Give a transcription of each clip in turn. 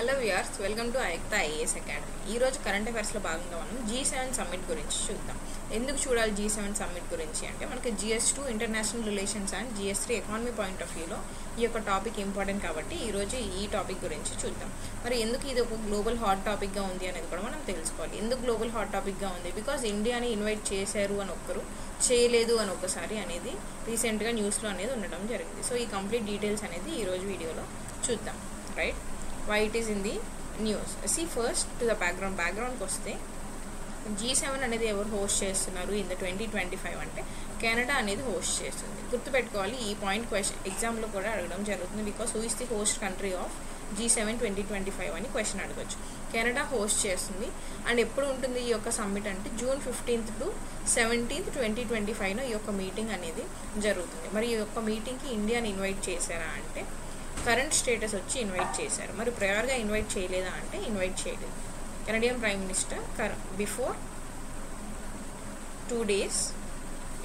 Hello viewers, welcome to Ekta IAS academy. ఈరోజు current అఫైర్స్లో భాగంగా మనం G7 సమ్మిట్ గురించి చూద్దాం. ఎందుకు చూడాలి G7 సమ్మిట్ గురించి అంటే మనకి GS2 international relations and GS3 economy point of వ్యూలో ఈ యొక్క టాపిక్ ఇంపార్టెంట్ కాబట్టి ఈరోజు ఈ టాపిక్ గురించి చూద్దాం. మరి ఎందుకు ఇది ఒక గ్లోబల్ హాట్ టాపిక్గా ఉంది అనేది కూడా మనం తెలుసుకోవాలి. ఎందుకు గ్లోబల్ హాట్ టాపిక్గా ఉంది? బికాజ్ ఇండియాని ఇన్వైట్ చేశారు అని ఒక్కరు, చేయలేదు అని ఒకసారి అనేది రీసెంట్గా న్యూస్లో అనేది ఉండడం జరిగింది. సో ఈ కంప్లీట్ డీటెయిల్స్ అనేది ఈరోజు వీడియోలో చూద్దాం. Right, why it is in the news. See first to the background వస్తే G7 అనేది ఎవరు హోస్ట్ చేస్తున్నారు ఇన్ ద 2025 అంటే కెనడా అనేది హోస్ట్ చేస్తుంది. గుర్తుపెట్టుకోవాలి, ఈ పాయింట్ క్వశ్చన్ ఎగ్జామ్లో కూడా అడగడం జరుగుతుంది. Because who is the host country of G7 2025 అని క్వశ్చన్ అడగచ్చు. కెనడా హోస్ట్ చేస్తుంది. అండ్ ఎప్పుడు ఉంటుంది ఈ యొక్క సమ్మిట్ అంటే June 15th to 17th 2025 ఈ యొక్క మీటింగ్ అనేది జరుగుతుంది. మరి ఈ యొక్క మీటింగ్కి ఇండియాని ఇన్వైట్ చేశారా అంటే కరెంట్ స్టేటస్ వచ్చి ఇన్వైట్ చేశారు. మరి ప్రయర్గా ఇన్వైట్ చేయలేదా అంటే ఇన్వైట్ చేయలేదు. Canadian prime minister before 2 days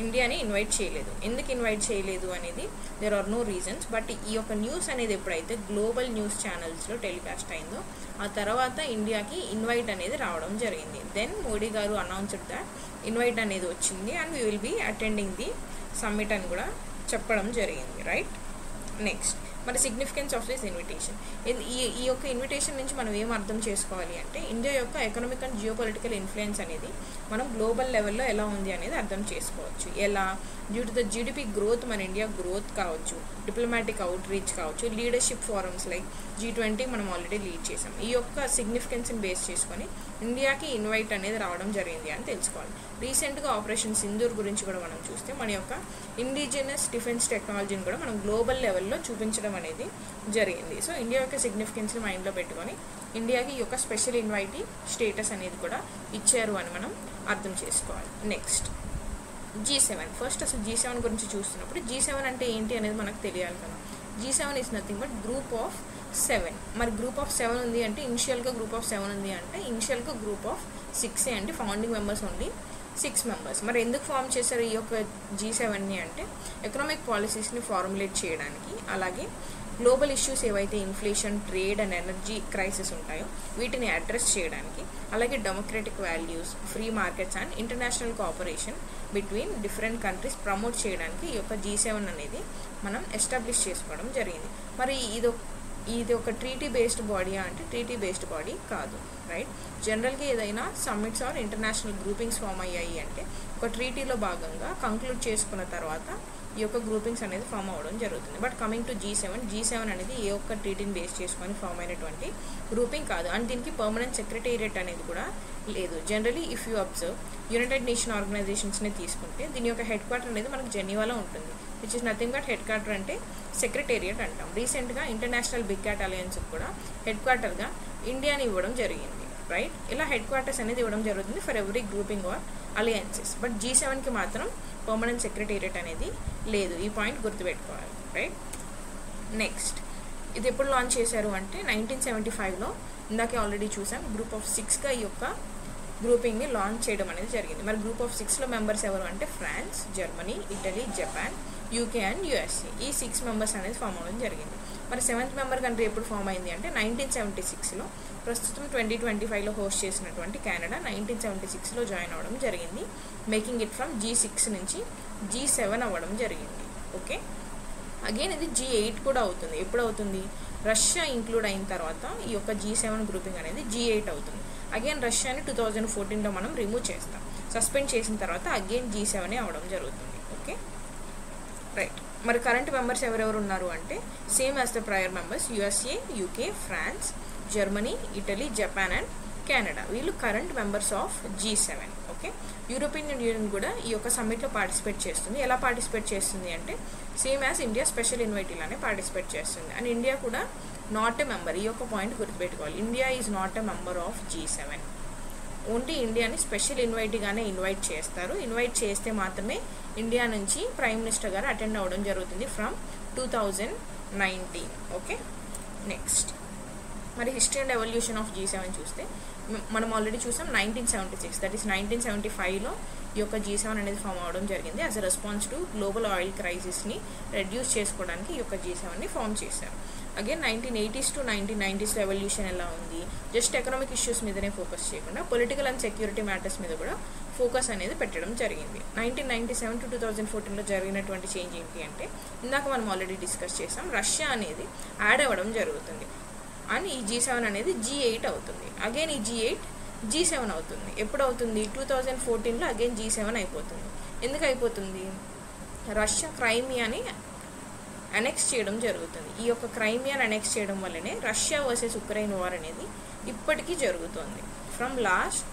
ఇండియాని ఇన్వైట్ చేయలేదు. ఎందుకు ఇన్వైట్ చేయలేదు అనేది there are no reasons. But ఈ యొక్క న్యూస్ అనేది ఎప్పుడైతే గ్లోబల్ న్యూస్ ఛానల్స్లో టెలికాస్ట్ అయిందో ఆ తర్వాత ఇండియాకి ఇన్వైట్ అనేది రావడం జరిగింది. దెన్ మోడీ గారు అనౌన్స్డ్ దట్ ఇన్వైట్ అనేది వచ్చింది and we will be attending the summit అని కూడా చెప్పడం జరిగింది. రైట్, నెక్స్ట్ మరి సిగ్నిఫికెన్స్ ఆఫ్ దిస్ ఇన్విటేషన్. ఈ యొక్క ఇన్విటేషన్ నుంచి మనం ఏం అర్థం చేసుకోవాలి అంటే ఇండియా యొక్క ఎకనామిక్ అండ్ జియోపొలిటికల్ ఇన్ఫ్లుయెన్స్ అనేది మనం గ్లోబల్ లెవెల్లో ఎలా ఉంది అనేది అర్థం చేసుకోవచ్చు. ఎలా due to the GDP growth మన ఇండియా గ్రోత్ కావచ్చు, డిప్లొమాటిక్ అవుట్ రీచ్ కావచ్చు, లీడర్షిప్ ఫోరమ్స్ లైక్ G20 మనం ఆల్రెడీ లీడ్ చేసాం. ఈ యొక్క సిగ్నిఫికెన్స్ని బేస్ చేసుకొని ఇండియాకి ఇన్వైట్ అనేది రావడం జరిగింది అని తెలుసుకోవాలి. రీసెంట్గా ఆపరేషన్ సింధూర్ గురించి కూడా మనం చూస్తే మన యొక్క ఇండిజినస్ డిఫెన్స్ టెక్నాలజీని కూడా మనం గ్లోబల్ లెవెల్లో చూపించడం అనేది జరిగింది. సో ఇండియా యొక్క సిగ్నిఫికెన్స్ని మైండ్లో పెట్టుకొని ఇండియాకి ఈ యొక్క స్పెషల్ ఇన్వైటీ స్టేటస్ అనేది కూడా ఇచ్చారు అని మనం అర్థం చేసుకోవాలి. Next G7. ఫస్ట్ అసలు G7 గురించి చూస్తున్నప్పుడు G7 అంటే ఏంటి అనేది మనకు తెలియాలి కదా. G7 is nothing but group of 7. మరి గ్రూప్ ఆఫ్ 7 ఉంది అంటే ఇనిషియల్గా గ్రూప్ ఆఫ్ 7 ఉంది అంటే ఇనిషియల్గా గ్రూప్ ఆఫ్ 6 అంటే ఫౌండింగ్ మెంబర్స్ ఓన్లీ 6 members. మరి ఎందుకు ఫామ్ చేశారు ఈ యొక్క G7ని అంటే ఎకనామిక్ పాలసీస్ని ఫార్ములేట్ చేయడానికి, అలాగే గ్లోబల్ ఇష్యూస్ ఏవైతే inflation, trade and energy crisis ఉంటాయో వీటిని అడ్రస్ చేయడానికి, అలాగే democratic values, free markets and international cooperation between different countries promote చేయడానికి ఈ యొక్క G7 అనేది మనం ఎస్టాబ్లిష్ చేసుకోవడం జరిగింది. మరి ఇది ఒక ట్రీటీ బేస్డ్ బాడీయా అంటే ట్రీటీ బేస్డ్ బాడీ కాదు. రైట్, జనరల్గా ఏదైనా summits are international groupings form అయ్యాయి అంటే ఒక ట్రీటీలో భాగంగా కంక్లూడ్ చేసుకున్న తర్వాత ఈ యొక్క గ్రూపింగ్స్ అనేది ఫామ్ అవ్వడం జరుగుతుంది. బట్ కమింగ్ టు G7 అనేది ఏ ఒక్క ట్రీటీని బేస్ చేసుకొని ఫామ్ అయినటువంటి గ్రూపింగ్ కాదు. అండ్ దీనికి పర్మనెంట్ సెక్రటేరియట్ అనేది కూడా లేదు. Generally if you observe united nation ఆర్గనైజేషన్స్ని తీసుకుంటే దీని యొక్క హెడ్ క్వార్టర్ అనేది మనకు జెనీవాలో ఉంటుంది, which is nothing but headquarter అంటే సెక్రటేరియట్ అంటాం. రీసెంట్గా ఇంటర్నేషనల్ బిగ్ క్యాట్ అలయన్స్కి కూడా హెడ్ క్వార్టర్గా ఇండియాని ఇవ్వడం జరిగింది. రైట్, ఇలా హెడ్ క్వార్టర్స్ అనేది ఇవ్వడం జరుగుతుంది for every grouping or alliances. But G7కి మాత్రం పర్మనెంట్ సెక్రటేరియట్ అనేది లేదు. ఈ పాయింట్ గుర్తుపెట్టుకోవాలి. రైట్, నెక్స్ట్ ఇది ఎప్పుడు లాంచ్ చేశారు అంటే 1975లో ఇందాకే ఆల్రెడీ చూసాం. గ్రూప్ ఆఫ్ 6గా ఈ యొక్క గ్రూపింగ్ని లాంచ్ చేయడం అనేది జరిగింది. మరి గ్రూప్ ఆఫ్ 6లో మెంబర్స్ ఎవరు అంటే France, Germany, Italy, Japan, UK and USA. ఈ 6 members అనేది ఫామ్ అవ్వడం జరిగింది. మరి 7th మెంబర్ కంట్రీ ఎప్పుడు ఫామ్ అయింది అంటే 1976లో. ప్రస్తుతం 2025లో హోస్ట్ చేసినటువంటి కెనడా 1976లో జాయిన్ అవ్వడం జరిగింది, మేకింగ్ ఇట్ ఫ్రమ్ G6 నుంచి G7 అవ్వడం జరిగింది. ఓకే, అగైన్ ఇది G8 కూడా అవుతుంది. ఎప్పుడు అవుతుంది? రష్యా ఇంక్లూడ్ అయిన తర్వాత ఈ యొక్క G7 గ్రూపింగ్ అనేది G8 అవుతుంది. అగైన్ రష్యాని 2014లో మనం రిమూవ్ చేస్తాం. సస్పెండ్ చేసిన తర్వాత అగైన్ G7 అవ్వడం జరుగుతుంది. Okay, right. మరి కరెంట్ మెంబర్స్ ఎవరెవరు ఉన్నారు అంటే same as the prior members USA, UK, France, Germany, Italy, Japan and Canada. వీళ్ళు current members of G7. Okay, European Union కూడా ఈ యొక్క సమ్మిట్లో పార్టిసిపేట్ చేస్తుంది. ఎలా పార్టిసిపేట్ చేస్తుంది అంటే సేమ్ యాజ్ ఇండియా స్పెషల్ ఇన్వైటీలానే పార్టిసిపేట్ చేస్తుంది. అండ్ ఇండియా కూడా నాట్ ఎ మెంబర్. ఈ యొక్క పాయింట్ గుర్తుపెట్టుకోవాలి. India is not a member of G7. Only ఇండియాని స్పెషల్ ఇన్వైటీగానే ఇన్వైట్ చేస్తారు. ఇన్వైట్ చేస్తే మాత్రమే ఇండియా నుంచి ప్రైమ్ మినిస్టర్ గారు అటెండ్ అవ్వడం జరుగుతుంది ఫ్రమ్ 2019. ఓకే, నెక్స్ట్ మరి history and evolution of G7 చూస్తే మనం ఆల్రెడీ చూసాం 1976, దట్ ఈస్ 1975లో ఈ యొక్క G7 అనేది ఫామ్ అవ్వడం జరిగింది. As a response to global oil క్రైసిస్ని రెడ్యూస్ చేసుకోవడానికి ఈ యొక్క G7ని ఫామ్ చేశారు. Again 1980s to 1990s evolution ఎలా ఉంది, జస్ట్ ఎకనామిక్ ఇష్యూస్ మీదనే ఫోకస్ చేయకుండా పొలిటికల్ అండ్ సెక్యూరిటీ మ్యాటర్స్ మీద కూడా ఫోకస్ అనేది పెట్టడం జరిగింది. 1997 to 2014లో జరిగినటువంటి చేంజ్ ఏంటి అంటే, ఇందాక మనం ఆల్రెడీ డిస్కస్ చేసాం, రష్యా అనేది యాడ్ అవ్వడం జరుగుతుంది అండ్ ఈ G7 అనేది G8 అవుతుంది. అగైన్ ఈ G8 G7 అవుతుంది. ఎప్పుడు అవుతుంది? 2014లో అగైన్ G7 అయిపోతుంది. ఎందుకు అయిపోతుంది? రష్యా క్రైమియాని అనెక్స్ చేయడం జరుగుతుంది. ఈ యొక్క క్రైమియాని అనెక్స్ చేయడం వల్లనే రష్యా వర్సెస్ ఉక్రెయిన్ వార్ అనేది ఇప్పటికీ జరుగుతుంది. ఫ్రమ్ లాస్ట్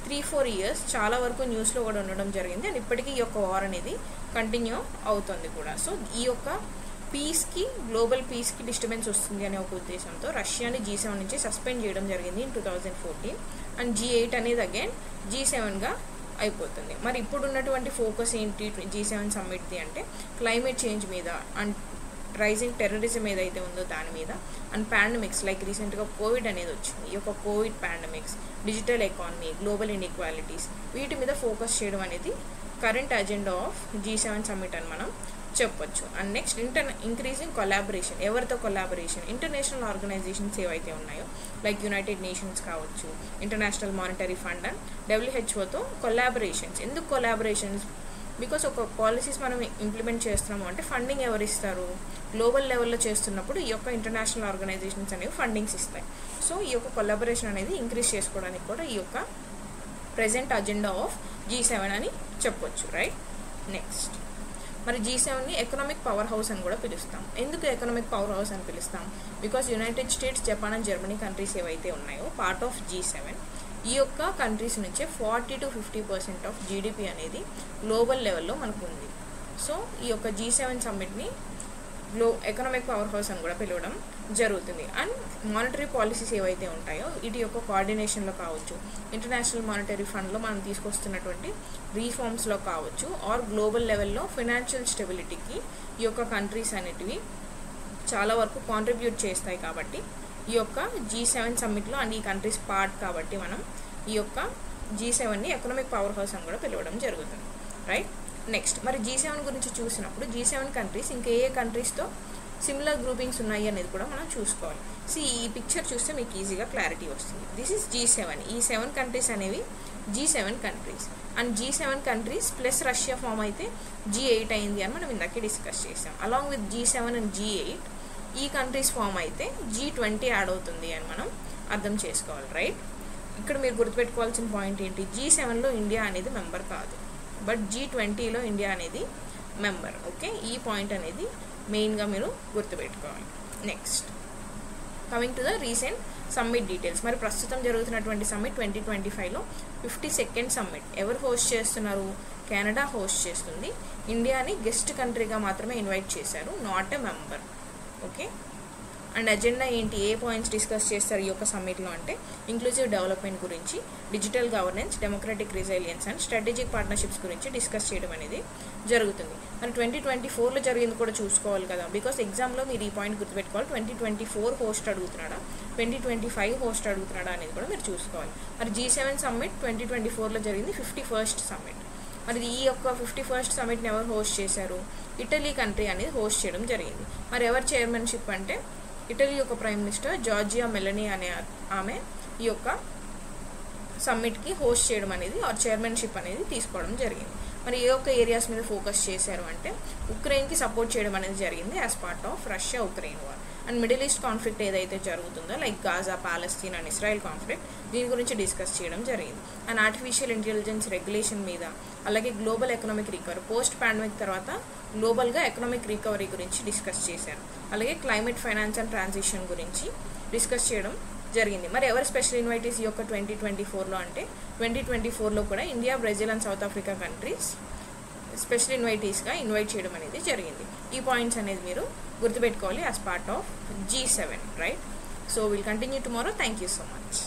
3-4 years చాలా వరకు న్యూస్లో కూడా ఉండడం జరిగింది అండ్ ఇప్పటికీ ఈ యొక్క వార్ అనేది కంటిన్యూ అవుతుంది కూడా. సో ఈ యొక్క పీస్కి, గ్లోబల్ పీస్కి డిస్టర్బెన్స్ వస్తుంది అనే ఒక ఉద్దేశంతో రష్యాని G7 నుంచి సస్పెండ్ చేయడం జరిగింది ఇన్ 2014 అండ్ G8 అనేది అగైన్ G7గా అయిపోతుంది. మరి ఇప్పుడు ఉన్నటువంటి ఫోకస్ ఏంటి G7 సమ్మిట్ది అంటే, క్లైమేట్ చేంజ్ మీద అండ్ రైజింగ్ టెర్రరిజం ఏదైతే ఉందో దాని మీద అండ్ పాండమిక్స్ లైక్ రీసెంట్గా కోవిడ్ అనేది వచ్చింది. ఈ యొక్క Covid pandemics, digital economy, global inequalities వీటి మీద ఫోకస్ చేయడం అనేది current agenda of G7 summit అని మనం చెప్పొచ్చు. And next increasing collaboration. ఎవరితో కొలాబరేషన్? ఇంటర్నేషనల్ ఆర్గనైజేషన్స్ ఏవైతే ఉన్నాయో లైక్ యునైటెడ్ నేషన్స్ కావచ్చు, ఇంటర్నేషనల్ మానిటరీ ఫండ్ అండ్ WHOతో కొలాబరేషన్స్. ఎందుకు కొలాబరేషన్స్? బికాస్ ఒక పాలసీస్ మనం ఇంప్లిమెంట్ చేస్తున్నాము అంటే ఫండింగ్ ఎవరు ఇస్తారు? గ్లోబల్ లెవెల్లో చేస్తున్నప్పుడు ఈ యొక్క ఇంటర్నేషనల్ ఆర్గనైజేషన్స్ అనేవి ఫండింగ్స్ ఇస్తాయి. సో ఈ యొక్క కొలాబరేషన్ అనేది ఇంక్రీజ్ చేసుకోవడానికి కూడా ఈ యొక్క ప్రెజెంట్ అజెండా ఆఫ్ G7 అని చెప్పొచ్చు, రైట్? నెక్స్ట్ మరి G7ని ఎకనామిక్ పవర్ హౌస్ అని కూడా పిలుస్తాం. ఎందుకు ఎకనామిక్ పవర్ హౌస్ అని పిలుస్తాం? Because United states, Japan and Germany countries ఏవైతే ఉన్నాయో పార్ట్ ఆఫ్ G7, ఈ యొక్క కంట్రీస్ నుంచే 40 to 50% ఆఫ్ GDP అనేది గ్లోబల్ లెవెల్లో మనకు ఉంది. సో ఈ యొక్క G7 సమ్మిట్ని ఎకనామిక్ పవర్ హౌస్ అని కూడా పిలవడం జరుగుతుంది. అండ్ మానిటరీ పాలసీస్ ఏవైతే ఉంటాయో వీటి యొక్క కోఆర్డినేషన్లో కావచ్చు, ఇంటర్నేషనల్ మానిటరీ ఫండ్లో మనం తీసుకొస్తున్నటువంటి రీఫార్మ్స్లో కావచ్చు, ఆర్ గ్లోబల్ లెవెల్లో ఫైనాన్షియల్ స్టెబిలిటీకి ఈ యొక్క కంట్రీస్ అనేటివి చాలా వరకు కాంట్రిబ్యూట్ చేస్తాయి. కాబట్టి ఈ యొక్క G7 సమ్మిట్లో అండ్ ఈ కంట్రీస్ పార్ట్ కాబట్టి మనం ఈ యొక్క G7ని ఎకనామిక్ పవర్ హౌస్ అని కూడా పిలవడం జరుగుతుంది, రైట్? నెక్స్ట్ మరి G7 గురించి చూసినప్పుడు G7 కంట్రీస్ ఇంకా ఏ కంట్రీస్తో సిమిలర్ గ్రూపింగ్స్ ఉన్నాయి అనేది కూడా మనం చూసుకోవాలి. ఈ పిక్చర్ చూస్తే మీకు ఈజీగా క్లారిటీ వస్తుంది. This is G7. ఈ 7 కంట్రీస్ అనేవి G7 countries and G7 countries plus Russia form అయితే G8 అయింది అని మనం ఇందాకే డిస్కస్ చేసాం. Along with G7 and G8 ఈ కంట్రీస్ ఫామ్ అయితే G20 యాడ్ అవుతుంది అని మనం అర్థం చేసుకోవాలి, రైట్? ఇక్కడ మీరు గుర్తుపెట్టుకోవాల్సిన పాయింట్ ఏంటి? G7లో ఇండియా అనేది మెంబర్ కాదు, బట్ G20లో ఇండియా అనేది మెంబర్. ఓకే, ఈ పాయింట్ అనేది మెయిన్గా మీరు గుర్తుపెట్టుకోవాలి. Next coming to the recent summit details. మరి ప్రస్తుతం జరుగుతున్నటువంటి సమ్మిట్ 2025లో 52nd సమ్మిట్. ఎవరు హోస్ట్ చేస్తున్నారు? కెనడా హోస్ట్ చేస్తుంది. ఇండియాని గెస్ట్ కంట్రీగా మాత్రమే ఇన్వైట్ చేశారు, not a member. Okay, and agenda ఏంటి? ఏ పాయింట్స్ డిస్కస్ చేస్తారు ఈ యొక్క సమ్మిట్లో అంటే, ఇంక్లూజివ్ డెవలప్మెంట్ గురించి, digital governance, democratic రిజైలియన్స్ and strategic partnerships గురించి డిస్కస్ చేయడం అనేది జరుగుతుంది. మరి 2024లో జరిగింది కూడా చూసుకోవాలి కదా, బికాస్ ఎగ్జామ్లో మీరు ఈ పాయింట్ గుర్తుపెట్టుకోవాలి. 2024 హోస్ట్ అడుగుతున్నాడా, 2025 హోస్ట్ అడుగుతున్నాడా అనేది కూడా మీరు చూసుకోవాలి. మరి G7 సమ్మిట్ 2024లో జరిగింది, 51st సమ్మిట్. మరి ఈ యొక్క 51st సమ్మిట్ని ఎవరు హోస్ట్ చేశారు? ఇటలీ కంట్రీ అనేది హోస్ట్ చేయడం జరిగింది. మరి ఎవరు చైర్మన్షిప్ అంటే, ఇటలీ యొక్క ప్రైమ్ మినిస్టర్ జార్జియా మెలోనీ అనే ఆమె ఈ యొక్క సమ్మిట్కి హోస్ట్ చేయడం అనేది ఆర్ చైర్మన్షిప్ అనేది తీసుకోవడం జరిగింది. మరి ఏ ఒక్క ఏరియాస్ మీద ఫోకస్ చేశారు అంటే, ఉక్రెయిన్కి సపోర్ట్ చేయడం అనేది జరిగింది as part of Russia Ukraine war. And middle east conflict ఏదైతే జరుగుతుందో like Gaza, Palestine and Israel conflict, దీని గురించి డిస్కస్ చేయడం జరిగింది. అండ్ ఆర్టిఫిషియల్ ఇంటెలిజెన్స్ రెగ్యులేషన్ మీద, అలాగే global economic recovery, post pandemic తర్వాత గ్లోబల్గా ఎకనామిక్ రికవరీ గురించి డిస్కస్ చేశారు. అలాగే క్లైమేట్ ఫైనాన్స్ అండ్ ట్రాన్సిషన్ గురించి డిస్కస్ చేయడం జరిగింది. మరి ఎవరు స్పెషల్ ఇన్వైటీస్ ఈ యొక్క 2024లో అంటే, 2024లో కూడా India, Brazil and South Africa countries special ఇన్వైటీస్గా ఇన్వైట్ చేయడం అనేది జరిగింది. ఈ పాయింట్స్ అనేది మీరు గుర్తుపెట్టుకోవాలి as part of G7, right? So will continue tomorrow. Thank you so much.